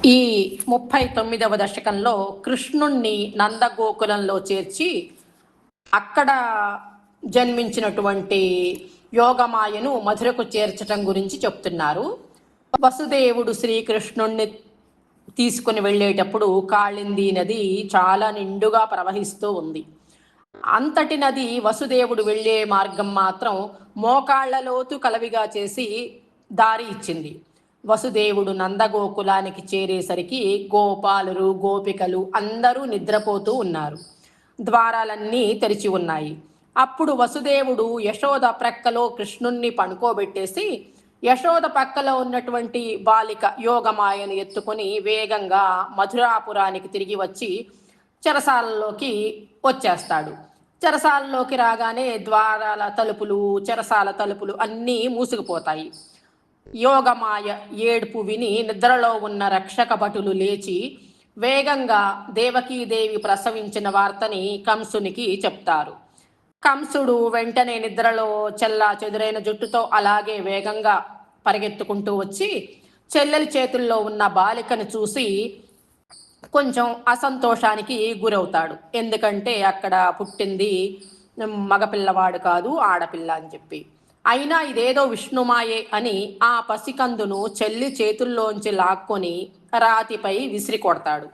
ఈ 39వ దశకంలో కృష్ణుణ్ణి నందగోకులంలో చేర్చి అక్కడ జన్మించినటువంటి యోగమాయను మధురకు చేర్చటం గురించి చెప్తున్నారు. వసుదేవుడు శ్రీకృష్ణుణ్ణి తీసుకుని వెళ్ళేటప్పుడు కాళింది నది చాలా నిండుగా ప్రవహిస్తూ ఉంది. అంతటి నది వసుదేవుడు వెళ్ళే మార్గం మాత్రం మోకాళ్లలోతు కలవిగా చేసి దారి ఇచ్చింది. వసుదేవుడు నందగోకులానికి చేరేసరికి గోపాలురు గోపికలు అందరూ నిద్రపోతూ ఉన్నారు. ద్వారాలన్నీ తెరిచి ఉన్నాయి. అప్పుడు వసుదేవుడు యశోద ప్రక్కలో కృష్ణుణ్ణి పడుకోబెట్టేసి యశోద పక్కలో ఉన్నటువంటి బాలిక యోగమాయను ఎత్తుకొని వేగంగా మధురాపురానికి తిరిగి వచ్చి చెరసాలలోకి వచ్చేస్తాడు. చెరసాలలోకి రాగానే ద్వారాల తలుపులు చెరసాల తలుపులు అన్నీ మూసుకుపోతాయి. యోగమాయ ఏడుపు విని నిద్రలో ఉన్న రక్షక భటులు లేచి వేగంగా దేవకీదేవి ప్రసవించిన వార్తని కంసునికి చెప్తారు. కంసుడు వెంటనే నిద్రలో చెల్లా చెదురైన జుట్టుతో అలాగే వేగంగా పరిగెత్తుకుంటూ వచ్చి చెల్లెలి చేతుల్లో ఉన్న బాలికను చూసి కొంచెం అసంతోషానికి గురవుతాడు. ఎందుకంటే అక్కడ పుట్టింది మగపిల్లవాడు కాదు, ఆడపిల్ల అని చెప్పి. అయినా ఇదేదో విష్ణుమాయే అని ఆ పసికందును చెల్లి చేతుల్లోంచి లాక్కొని రాతిపై విసిరి కొడతాడు.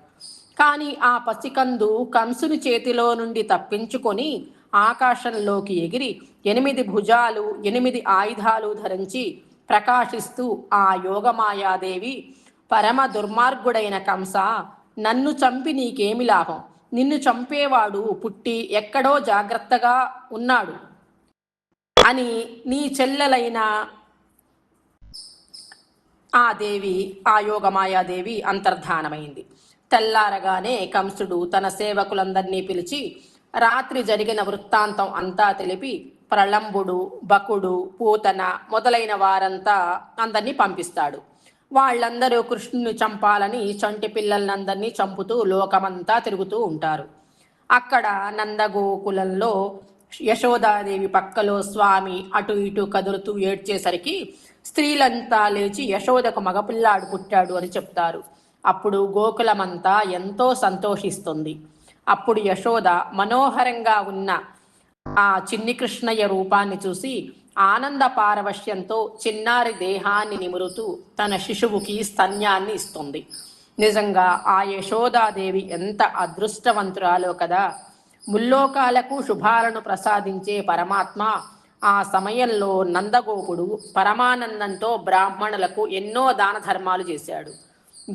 కానీ ఆ పసికందు కంసుని చేతిలో నుండి తప్పించుకొని ఆకాశంలోకి ఎగిరి 8 భుజాలు 8 ఆయుధాలు ధరించి ప్రకాశిస్తూ ఆ యోగమాయాదేవి, పరమ దుర్మార్గుడైన కంస, నన్ను చంపి నీకేమి లాభం? నిన్ను చంపేవాడు పుట్టి ఎక్కడో జాగ్రత్తగా ఉన్నాడు అని నీ చెల్లెలైన ఆ దేవి, ఆ యోగమాయాదేవి అంతర్ధానమైంది. తెల్లారగానే కంసుడు తన సేవకులందరినీ పిలిచి రాత్రి జరిగిన వృత్తాంతం అంతా తెలిపి ప్రళంబుడు, బకుడు, పూతన మొదలైన వారంతా అందరినీ పంపిస్తాడు. వాళ్ళందరూ కృష్ణుని చంపాలని చంటి పిల్లలందరినీ చంపుతూ లోకమంతా తిరుగుతూ ఉంటారు. అక్కడ నందగోకులంలో యశోదాదేవి పక్కలో స్వామి అటు ఇటు కదులుతూ ఏడ్చేసరికి స్త్రీలంతా లేచి యశోదకు మగపిల్లాడు పుట్టాడు అని చెప్తారు. అప్పుడు గోకులమంతా ఎంతో సంతోషిస్తుంది. అప్పుడు యశోద మనోహరంగా ఉన్న ఆ చిన్ని కృష్ణయ్య రూపాన్ని చూసి ఆనంద పారవశ్యంతో చిన్నారి దేహాన్ని నిమురుతూ తన శిశువుకి స్తన్యాన్ని ఇస్తుంది. నిజంగా ఆ యశోదాదేవి ఎంత అదృష్టవంతురాలో కదా. ముల్లోకాలకు శుభాలను ప్రసాదించే పరమాత్మ ఆ సమయంలో నందగోపుడు పరమానందంతో బ్రాహ్మణులకు ఎన్నో దాన ధర్మాలు చేశాడు.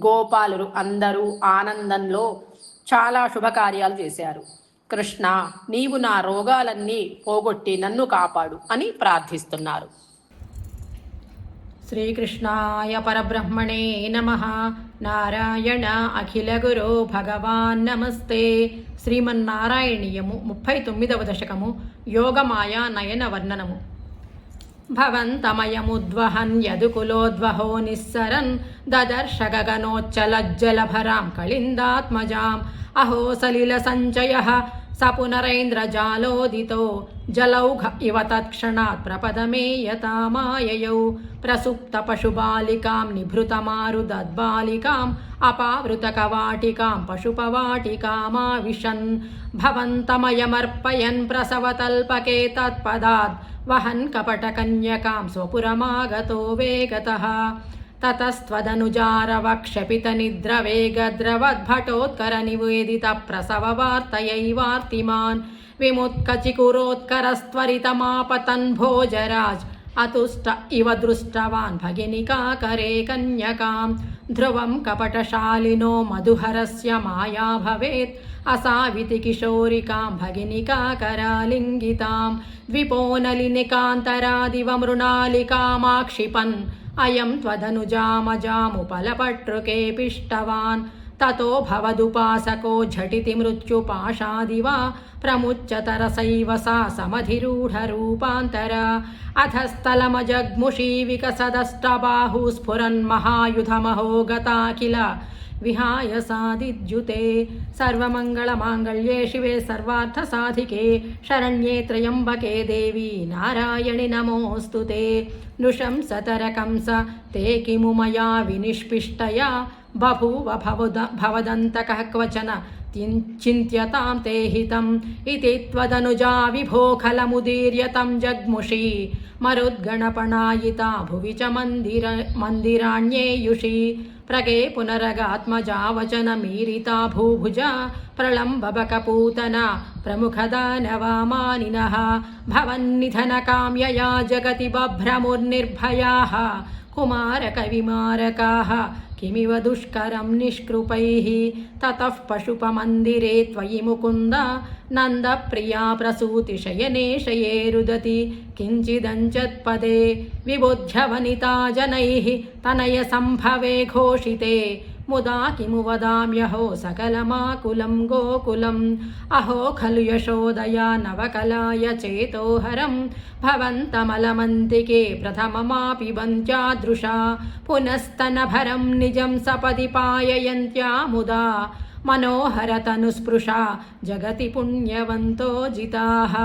గోపాలురు అందరూ ఆనందంలో చాలా శుభకార్యాలు చేశారు. కృష్ణ, నీవు నా రోగాలన్నీ పోగొట్టి నన్ను కాపాడు అని ప్రార్థిస్తున్నారు. శ్రీకృష్ణాయ పరబ్రహ్మణే నమః. నారాయణ అఖిల గురో భగవాన్ నమస్తే. శ్రీమన్నారాయణీయము 39వ దశకము యోగమాయా నయన వర్ణనము. భవంతమయముద్వహన్ యదుకులోద్వహో నిస్సరన్ దదర్శ గగనోచ్చలజ్జలభరాం కళిందాత్మజాం అహో సలిల సంచయః సపునరైంద్రజాలోదితో జలౌఘ ఇవ తత్క్షణాత్ ప్రపదమేయతామాయయౌ ప్రసుప్త పశుబాలికాం నిభృతమారుదద్బాలికాం అపావృతకవాటికాం పశుపవాటికామావిశన్ భవంతమయమర్పయన్ ప్రసవతల్పకే తత్పదాద్ వహన్ కపటకన్యకాం స్వపురమాగతో వేగతః తతస్త్వదనుజారవక్షపితనిద్రవేగద్రవద్భటోత్కర నివేదిత ప్రసవ వార్తయైవార్తిమాన్ విముత్కచికురోత్కరస్త్వరితమాపతన్ భోజరాజ్ అతుష్ట ఇవ దృష్టవాన్ భగినికాకరే కన్యకాం ధ్రువం కపటశాలినో మధుహరస్య మాయా భవేత్ అసావితి కిశోరికాం భగినికాకరాలింగితాం ద్విపోనలినికాంతరాదివ మృణాలికామాక్షిపన్ అయం త్వదనుజామజాముపలపట్రుకే పిష్టవాన్ తతో భవదుపాసకో ఝటితి మృత్యుపాశాదివా ప్రముచ్యతరసైవ సా సమధిరూఢరూపాంతర అధస్థలమజగ్ముషీ వికసదష్టబాహు స్ఫురన్మహాయుధమహో గతా కిల विहाय सादिद्युते सर्वमङ्गलमाङ्गल्ये शिवे सर्वार्थसाधिके शरण्ये त्र्यम्बके देवी नारायणि नमोऽस्तु ते नृशंसतरकंस ते किमु मया विनिष्पिष्टया बभूव भवदन्तकः क्वचन चिन्त्यतां ते हितम् इति त्वदनुजा विभो खलमुदीर्य तं जग्मुषी मरुद्गणपणायिता भुवि च मन्दिराण्येयुषी प्रगे पुनरगात्मजा वचनमीरिता भूभुजा प्रलम्बबकपूतना प्रमुखदानवामानिनः भवन्निधनकाम्यया जगति बभ्रमुर्निर्भयाः कुमारकविमारकाः किमिव दुष्करं निष्कृपैः ततः पशुपमन्दिरे त्वयि मुकुन्द नन्दप्रिया प्रसूतिशयने शये रुदति किञ्चिदञ्चत्पदे विबुध्यवनिता जनैः तनयसम्भवे घोषिते मुदा किमु वदाम्यहो सकलमाकुलं गोकुलम् अहो खलु यशोदया नवकलाय चेतोहरं भवन्तमलमन्तिके प्रथममापि बन्त्यादृशा पुनस्तनभरं निजं सपदि पाययन्त्या मुदा मनोहरतनुस्पृशा जगति पुण्यवन्तो जिताः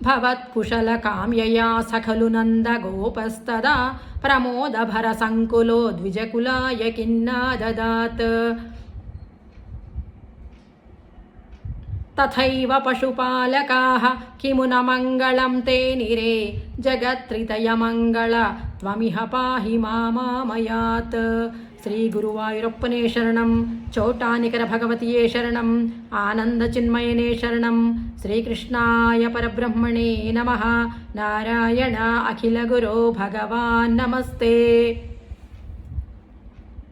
भवत्कुशलकाम्यया स खलु नन्दगोपस्तदा प्रमोदभरसङ्कुलो द्विजकुलाय किन्नाददात् तथैव पशुपालकाः किमु न मङ्गलं ते निरे जगत्त्रितयमङ्गल त्वमिह पाहि मामामयात् శ్రీ గురువాయూరప్పనే శరణం చోటానికర భగవతియే శరణం ఆనందచిన్మయనే శరణం శ్రీకృష్ణాయ పరబ్రహ్మణే నమః నారాయణ అఖిల గురో భగవాన్ నమస్తే